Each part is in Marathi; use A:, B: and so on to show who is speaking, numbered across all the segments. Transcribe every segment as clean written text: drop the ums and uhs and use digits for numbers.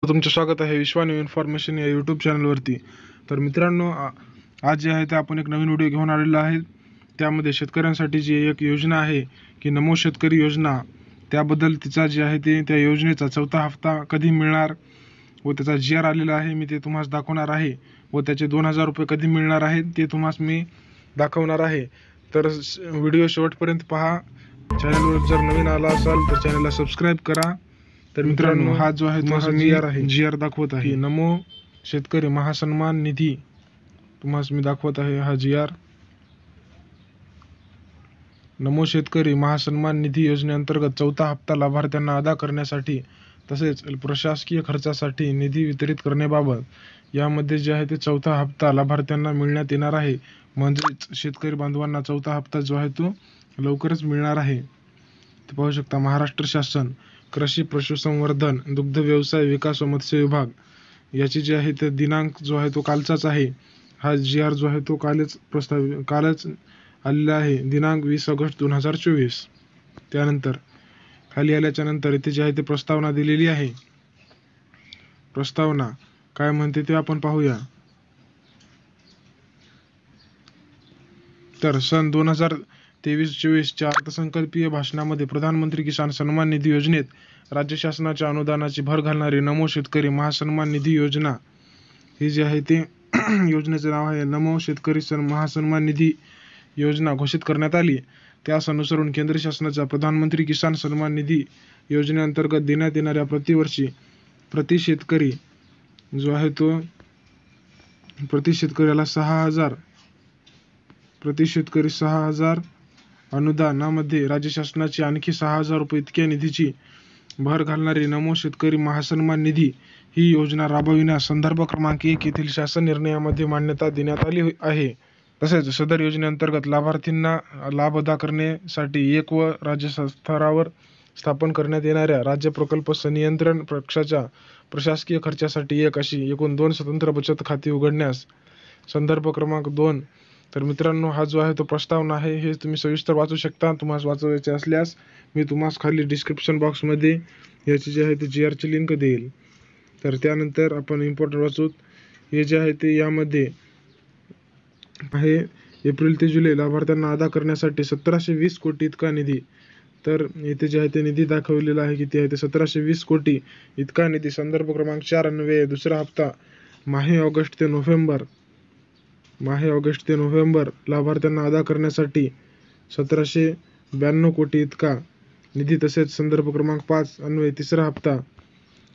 A: तुमचं स्वागत आहे विश्वान्यू इन्फॉर्मेशन या यूट्यूब चॅनलवरती. तर मित्रांनो, आज जे आहे ते आपण एक नवीन व्हिडिओ घेऊन आलेला आहे. त्यामध्ये शेतकऱ्यांसाठी जी एक योजना आहे की नमो शेतकरी योजना, त्याबद्दल तिचा जे आहे ते त्या योजनेचा चौथा हप्ता कधी मिळणार व त्याचा GR आलेला आहे, मी ते तुम्हाला दाखवणार आहे. व त्याचे 2000 रुपये कधी मिळणार आहेत ते तुम्हाला मी दाखवणार आहे. तर व्हिडिओ शेवटपर्यंत पहा. चॅनलवर जर नवीन आला असाल तर चॅनलला सबस्क्राईब करा. तर मित्रांनो, हा जो आहे तो GR दाखवत आहे, नमो शेतकरी महासन्मान निधी. तुम्हाला मी दाखवत आहे हा GR. नमो शेतकरी महासन्मान निधी योजनेअंतर्गत चौथा हप्ता लाभार्थ्यांना अदा करण्यासाठी तसेच प्रशासकीय खर्चासाठी निधी वितरित करण्याबाबत यामध्ये जे आहे ते चौथा हप्ता लाभार्थ्यांना मिळण्यात येणार आहे. म्हणजेच शेतकरी बांधवांना चौथा हप्ता जो आहे तो लवकरच मिळणार आहे. ते पाहू शकता, महाराष्ट्र शासन कृषी पशुसंवर्धन दुग्ध व्यवसाय विकास व मत्स्य विभाग याची जे आहे ते दिनांक जो आहे तो कालचाच आहे. हा GR जो आहे तो कालच आलेला आहे, दिनांक 20 ऑगस्ट 2024. त्यानंतर खाली आल्याच्या नंतर इथे जे आहे ते प्रस्तावना दिलेली आहे. प्रस्तावना काय म्हणते ते आपण पाहूया. तर सन 2023-24च्या अर्थसंकल्पीय भाषणामध्ये प्रधानमंत्री किसान सन्मान निधी योजनेत राज्य शासनाच्या अनुदानाची भर घालणारी नमो शेतकरी महासन्मान निधी योजना ही जी आहे ते योजनेचे नाव आहे नमो शेतकरी महासन्मान निधी योजना घोषित करण्यात आली. त्यास अनुसरून केंद्र शासनाच्या प्रधानमंत्री किसान सन्मान निधी योजनेअंतर्गत देण्यात येणाऱ्या प्रतिवर्षी प्रति शेतकरी जो आहे तो प्रति शेतकऱ्याला 6,000 अनुदानामध्ये राज्य शासनाची आणखी 6,000 रुपये इतक्या निधीची भर घालणारी नमो शेतकरी महासन्मान निधी ही योजना राबविण्यास संदर्भ क्रमांक 1 येथील शासन निर्णयामध्ये मान्यता देण्यात आली आहे. तसेच सदर योजनेअंतर्गत लाभार्थींना लाभ अदा करण्यासाठी एक व राज्य स्तरावर स्थापन करण्यात येणाऱ्या राज्य प्रकल्प संनियंत्रण कक्षाच्या प्रशासकीय खर्चासाठी एक अशी एकूण 2 स्वतंत्र बचत खाती उघडण्यास संदर्भ क्रमांक 2. तर मित्रांनो, हा जो आहे तो प्रस्तावना आहे, हे तुम्ही सविस्तर वाचू शकता. तुम्हाला वाचवायचे असल्यास मी तुम्हाला खाली डिस्क्रिप्शन बॉक्समध्ये याची जे आहे ते GR ची लिंक देईल. तर त्यानंतर आपण इम्पॉर्टंट वाचूत. हे जे आहे ते यामध्ये आहे एप्रिल ते जुलै लाभार्थ्यांना अदा करण्यासाठी 1720 कोटी इतका निधी. तर येथे जे आहे ते निधी दाखवलेला आहे, किती आहे ते 1720 कोटी इतका निधी. संदर्भ क्रमांक 4 अन्वये दुसरा हप्ता माहे ऑगस्ट ते नोव्हेंबर लाभार्थ्यांना अदा करण्यासाठी 1792 कोटी इतका निधी. तसेच संदर्भ क्रमांक 5 अन्वये तिसरा हप्ता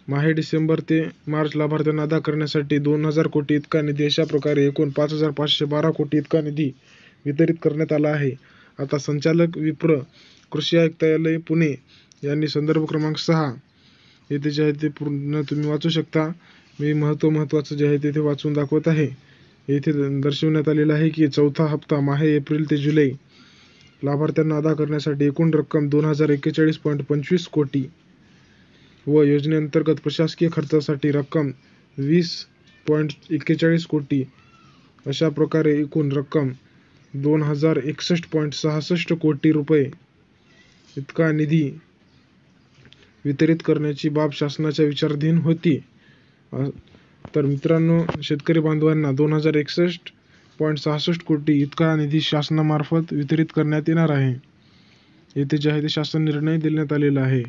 A: माहे डिसेंबर ते मार्च लाभार्थ्यांना अदा करण्यासाठी 2000 कोटी इतका निधी. अशा प्रकारे एकूण 5512 कोटी इतका निधी वितरित करण्यात आला आहे. आता संचालक विप्र कृषी आयुक्तालय पुणे यांनी संदर्भ क्रमांक 6 येथे जे आहे ते पूर्ण तुम्ही वाचू शकता. मी महत्त्वाचं जे आहे ते वाचून दाखवत आहे. येथे दर्शवण्यात आलेलं आहे की चौथा हप्ता माहे एप्रिल ते जुलै लाभार्थ्यांना अदा करण्यासाठी एकूण रक्कम 2041.25 कोटी व योजनेअंतर्गत प्रशासकीय खर्चासाठी रक्कम 20.41 कोटी. अशा प्रकारे एकूण रक्कम 2061.66 कोटी रुपये इतका निधी वितरित करण्याची बाब शासनाच्या विचाराधीन होती. तर मित्रांनो, शेतकरी बांधवांना 2061.66 कोटी इतका निधी शासनामार्फत वितरित करण्यात येणार आहे. येथे जे आहे ते शासन निर्णय देण्यात आलेला आहे.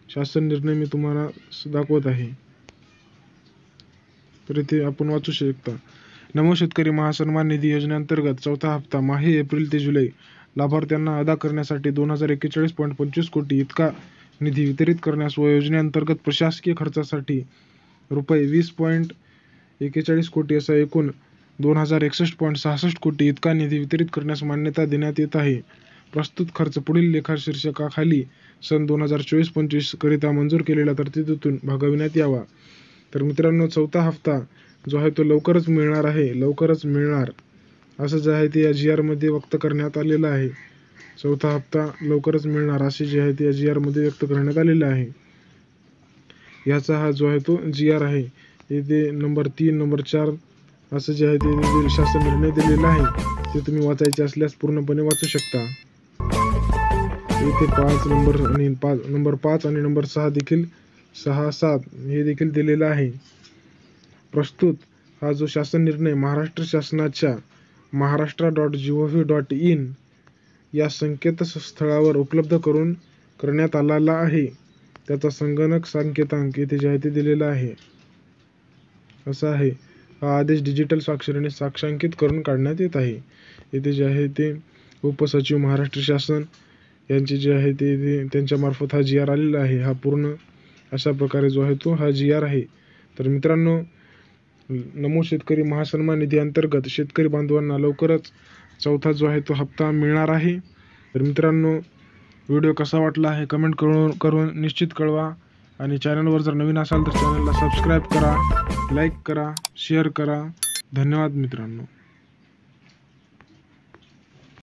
A: शासन निर्णय मी तुम्हाला दाखवत आहे. तर इथे आपण वाचू शकता. नमो शेतकरी महासन्मान निधी योजनेअंतर्गत चौथा हप्ता माहे एप्रिल ते जुलै लाभार्थ्यांना अदा करण्यासाठी 2041.25 कोटी इतका निधी वितरित करण्यास व योजनेअंतर्गत प्रशासकीय खर्चासाठी रुपये 20.41 कोटी असा एकूण 2061.66 कोटी इतका निधी वितरित करण्यास मान्यता देण्यात येत आहे. प्रस्तुत खर्च पुढील लेखा शीर्षकाखाली सन 2024-25 करिता मंजूर केलेल्या तरतुदीतून भागविण्यात यावा. तर मित्रांनो, चौथा हप्ता जो आहे तो लवकरच मिळणार आहे, लवकरच मिळणार असं जे आहे ते या GR मध्ये व्यक्त करण्यात आलेलं आहे. चौथा हप्ता लवकरच मिळणार असे जे आहे ते या GR मध्ये व्यक्त करण्यात आलेलं आहे. याचा हा जो आहे तो GR आहे. येथे नंबर 3, नंबर 4 असं जे आहे ते शासन निर्णय दिलेला आहे. ते तुम्ही वाचायचे असल्यास पूर्णपणे वाचू शकता. येथे नंबर 5 आणि नंबर 6 देखील 67 हे देखील दिलेलं आहे. प्रस्तुत हा जो शासन निर्णय महाराष्ट्र शासनाच्या महाराष्ट्र.gov.in या संकेतस्थळावर उपलब्ध करण्यात आलेला आहे. त्याचा संगणक संकेतांक येथे जे आहे ते दिलेला आहे. असा आहे हा आदेश डिजिटल स्वाक्षरीने साक्षांकित करून काढण्यात येत आहे. येथे जे आहे ते उपसचिव महाराष्ट्र शासन यांचे जे आहे ते त्यांच्या मार्फत हा GR आलेला आहे. हा पूर्ण अशा प्रकारे जो आहे तो हा GR आहे. तर मित्रांनो, नमो शेतकरी महासन्मान निधी अंतर्गत शेतकरी बांधवांना लवकरच चौथा जो आहे तो हप्ता मिळणार आहे. तर मित्रांनो, व्हिडिओ कसा वाटला हे कमेंट करून निश्चित कळवा. आणि चॅनलवर जर नवीन असाल तर चॅनलला सबस्क्राईब करा, लाईक करा, शेअर करा. धन्यवाद मित्रांनो.